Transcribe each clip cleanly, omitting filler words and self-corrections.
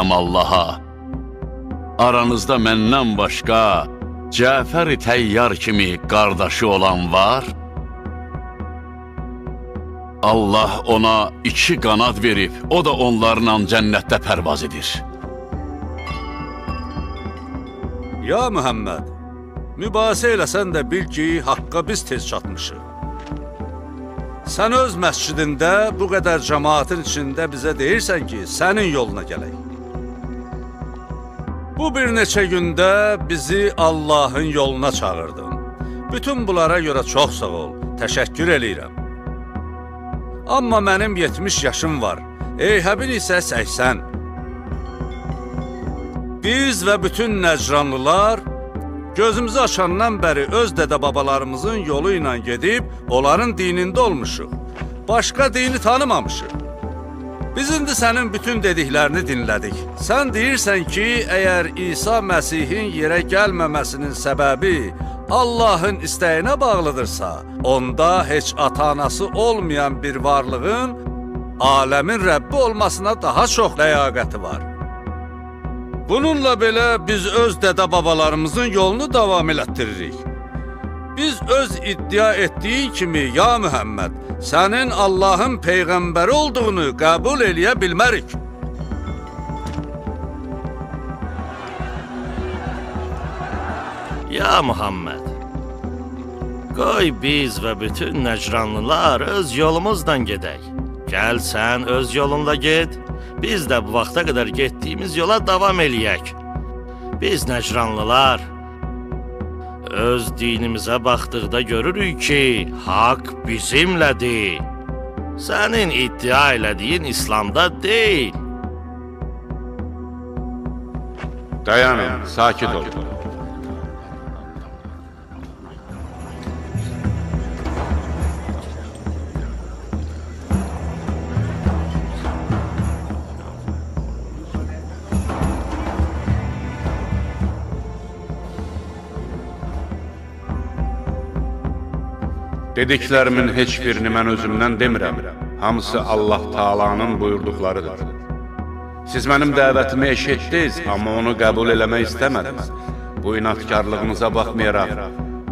deyirəm Allaha. Aranızda məndən başqa Cəfər-i Təyyar kimi qardaşı olan var? Allah ona 2 qanad verib, o da onlarla cənnətdə pərvaz edir. Ya Muhammed, mübahisə eləsən də bil ki, haqqa biz tez çatmışıq. Sən öz məscidində bu qədər cəmaatın içində bizə deyirsən ki, sənin yoluna gələk. Bu bir neçə gündə bizi Allahın yoluna çağırdın. Bütün bunlara görə çox sağ ol, təşəkkür eləyirəm. Amma mənim 70 yaşım var, Eyhəbin isə 80. Biz və bütün Nəcranlılar gözümüzü açandan bəri öz dədə-babalarımızın yolu ilə gedib, onların dinində olmuşuq. Başqa dini tanımamışıq. Biz indi sənin bütün dediklərini dinlədik. Sən deyirsən ki, əgər İsa Məsihin yerə gəlməməsinin səbəbi Allahın istəyinə bağlıdırsa, onda heç ata-anası olmayan bir varlığın aləmin Rəbbi olmasına daha çox ləyaqəti var. Bununla belə biz öz dədə-babalarımızın yolunu davam elətdiririk. Biz öz iddia etdiyin kimi, ya Muhammed, sənin Allahın Peyğəmbəri olduğunu qəbul eləyə bilmərik. Ya Muhammed, qoy biz və bütün Nəcranlılar öz yolumuzdan gedək. Gəl sən öz yolunla get, biz də bu vaxta qədər getdiyimiz yola davam eləyək. Biz Nəcranlılar öz dinimizə baxdıqda görürük ki, haqq bizimlədir. Sənin iddia elədiyin İslamda deyil. Dayanın, sakit olun. Dediklərimin heç birini mən özümdən demirəm. Hamısı Allah Taala'nın buyurduqlarıdır. Siz mənim dəvətimi eşitdiniz, amma onu qəbul eləmək istəmədiniz. Bu inatkarlığınıza baxmayaraq,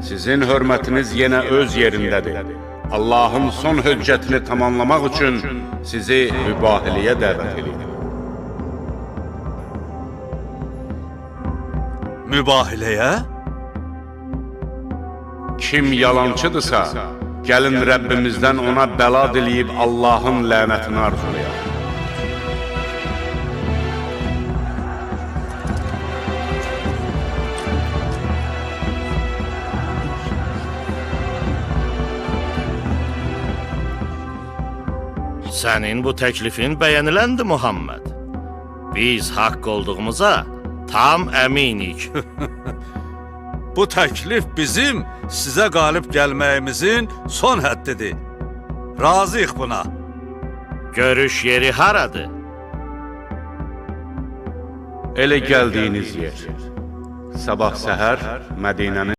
sizin hörmətiniz yenə öz yerindədir. Allahın son höccətini tamamlamaq üçün sizi mübahiləyə dəvət edir. Mübahiləyə? Kim yalancıdırsa, gəlin Rəbbimizdən ona bəla diləyib Allahın lənətini arzulayaq. Sənin bu təklifin bəyəniləndir, Muhammed. Biz haqq olduğumuza tam əminik. Bu təklif bizim sizə qalib gəlməyimizin son həddidir. Razıyıq buna. Görüş yeri haradır? Elə gəldiyiniz yer. Sabah səhər Mədinənin